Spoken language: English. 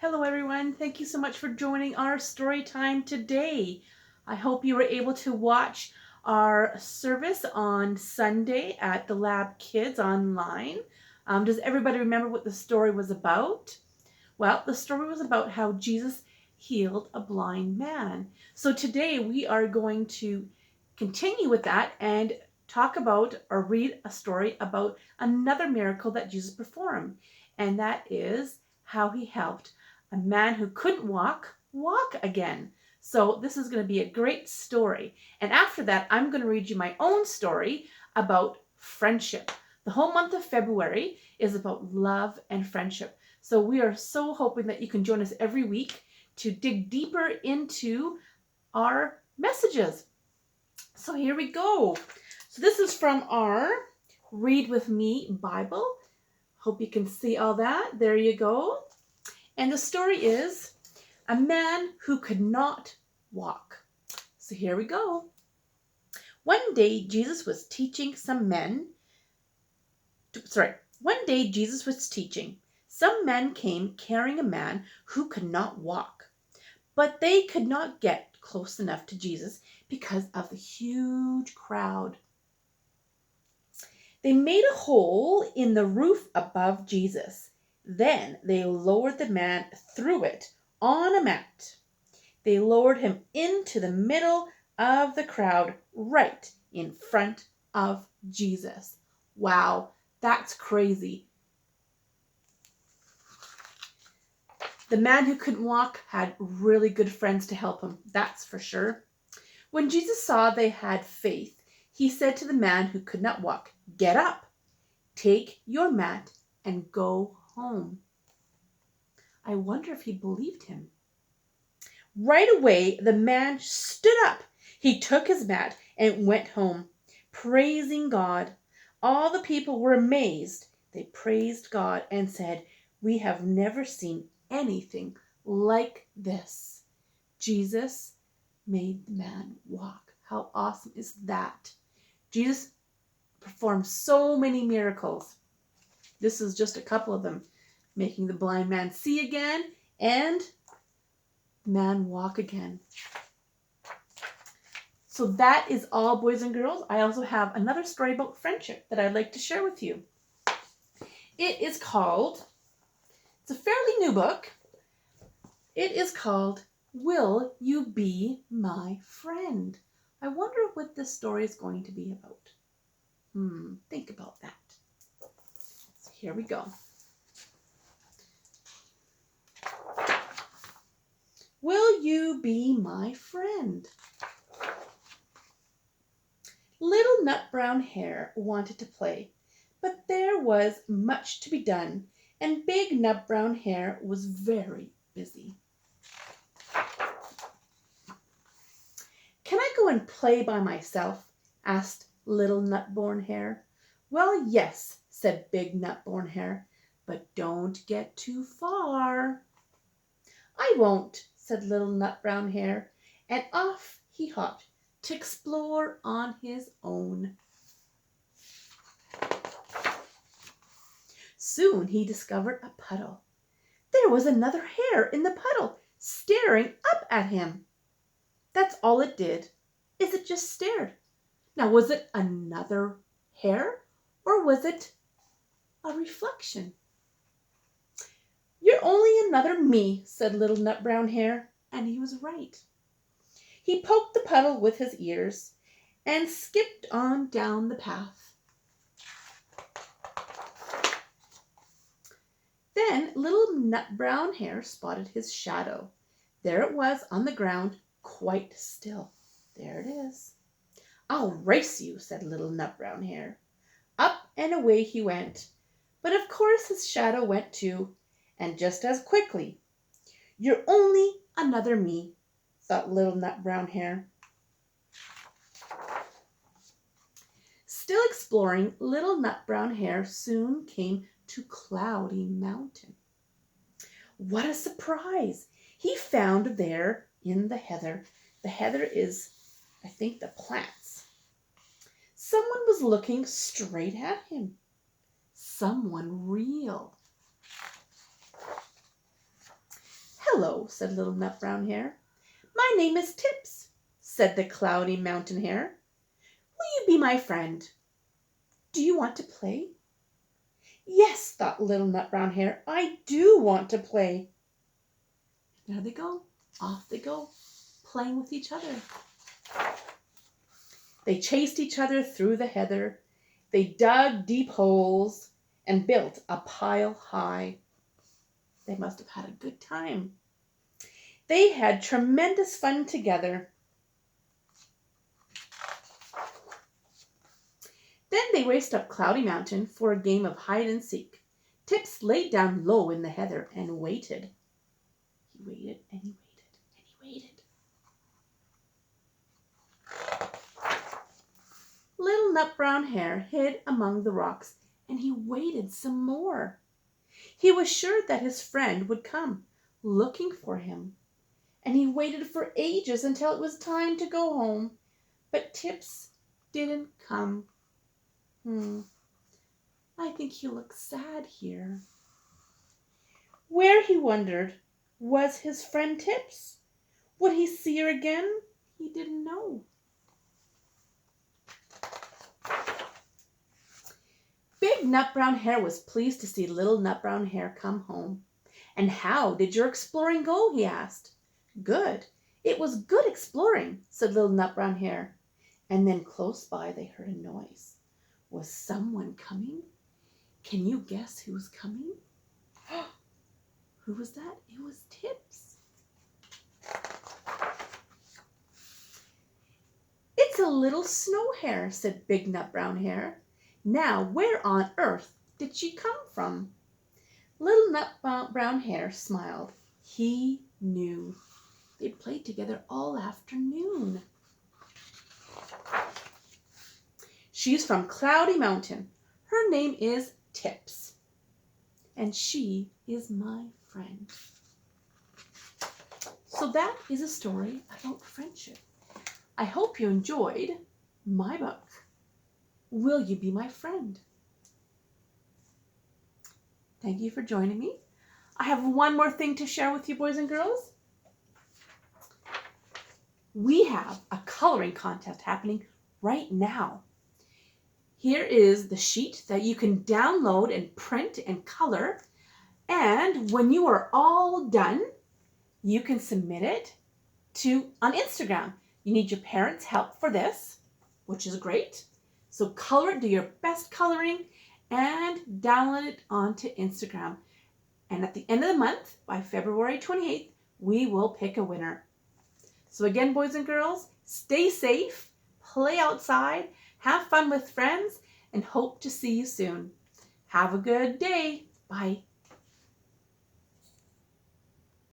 Hello everyone, thank you so much for joining our story time today. I hope you were able to watch our service on Sunday at the Lab Kids online. Does everybody remember what the story was about? Well, the story was about how Jesus healed a blind man. So today we are going to continue with that and talk about or read a story about another miracle that Jesus performed, and that is how he helped a man who couldn't walk again. So this is going to be a great story. And after that, I'm going to read you my own story about friendship. The whole month of February is about love and friendship. So we are so hoping that you can join us every week to dig deeper into our messages. So here we go. So this is from our Read With Me Bible. Hope you can see all that. There you go. And the story is a man who could not walk. So here we go. One day Jesus was teaching. Some men came carrying a man who could not walk. But they could not get close enough to Jesus because of the huge crowd. They made a hole in the roof above Jesus. Then they lowered the man through it on a mat. They lowered him into the middle of the crowd, right in front of Jesus. Wow, that's crazy. The man who couldn't walk had really good friends to help him, that's for sure. When Jesus saw they had faith, he said to the man who could not walk, "Get up, take your mat, and go home." I wonder if he believed him. Right away, the man stood up. He took his mat and went home, praising God. All the people were amazed. They praised God and said, "We have never seen anything like this." Jesus made the man walk. How awesome is that? Jesus performed so many miracles. This is just a couple of them. Making the blind man see again and the man walk again. So that is all, boys and girls. I also have another story about friendship that I'd like to share with you. It's a fairly new book. It is called Will You Be My Friend? I wonder what this story is going to be about. Think about that. So here we go. Will you be my friend? Little Nut Brown Hare wanted to play, but there was much to be done, and Big Nut Brown Hare was very busy. "Can I go and play by myself?" asked Little Nut-born Hare. "Well, yes," said Big Nut-born Hare, "but don't get too far." "I won't," said Little Nut Brown Hare, and off he hopped to explore on his own. Soon he discovered a puddle. There was another hare in the puddle, staring up at him. That's all it did, is it just stared. Now, was it another hare, or was it a reflection? "You're only another me," said Little Nut Brown Hare, and he was right. He poked the puddle with his ears and skipped on down the path. Then Little Nut Brown Hare spotted his shadow. There it was on the ground, quite still. There it is. "I'll race you," said Little Nut Brown Hare. Up and away he went, but of course his shadow went too, and just as quickly. "You're only another me," thought Little Nut Brown Hare. Still exploring, Little Nut Brown Hare soon came to Cloudy Mountain. What a surprise! He found there in the heather. The heather is, I think, the plants. Someone was looking straight at him. Someone real. Hello, said Little Nut Brown Hare. My name is Tips, said the Cloudy Mountain Hare. Will you be my friend? Do you want to play? Yes, thought Little Nut Brown Hare, I do want to play. There they go. Off they go, playing with each other. They chased each other through the heather. They dug deep holes and built a pile high. They must have had a good time. They had tremendous fun together. Then they raced up Cloudy Mountain for a game of hide and seek. Tips laid down low in the heather and waited. He waited and he waited and he waited. Little Nut Brown Hare hid among the rocks and he waited some more. He was sure that his friend would come, looking for him. And he waited for ages until it was time to go home. But Tips didn't come. I think he looks sad here. Where, he wondered, was his friend Tips? Would he see her again? He didn't know. Big Nut Brown Hare was pleased to see Little Nut Brown Hare come home. And how did your exploring go? He asked. Good. It was good exploring, said Little Nut Brown Hare. And then close by they heard a noise. Was someone coming? Can you guess who was coming? Who was that? It was Tips. It's a little snow hare, said Big Nut Brown Hare. Now, where on earth did she come from? Little Nut Brown Hare smiled. He knew. They'd played together all afternoon. She's from Cloudy Mountain. Her name is Tips. And she is my friend. So that is a story about friendship. I hope you enjoyed my book. Will you be my friend? Thank you for joining me. I have one more thing to share with you, boys and girls. We have a coloring contest happening right now. Here is the sheet that you can download and print and color. And when you are all done, you can submit it on Instagram. You need your parents' help for this, which is great. So color it, do your best coloring, and download it onto Instagram. And at the end of the month, by February 28th, we will pick a winner. So again, boys and girls, stay safe, play outside, have fun with friends, and hope to see you soon. Have a good day. Bye.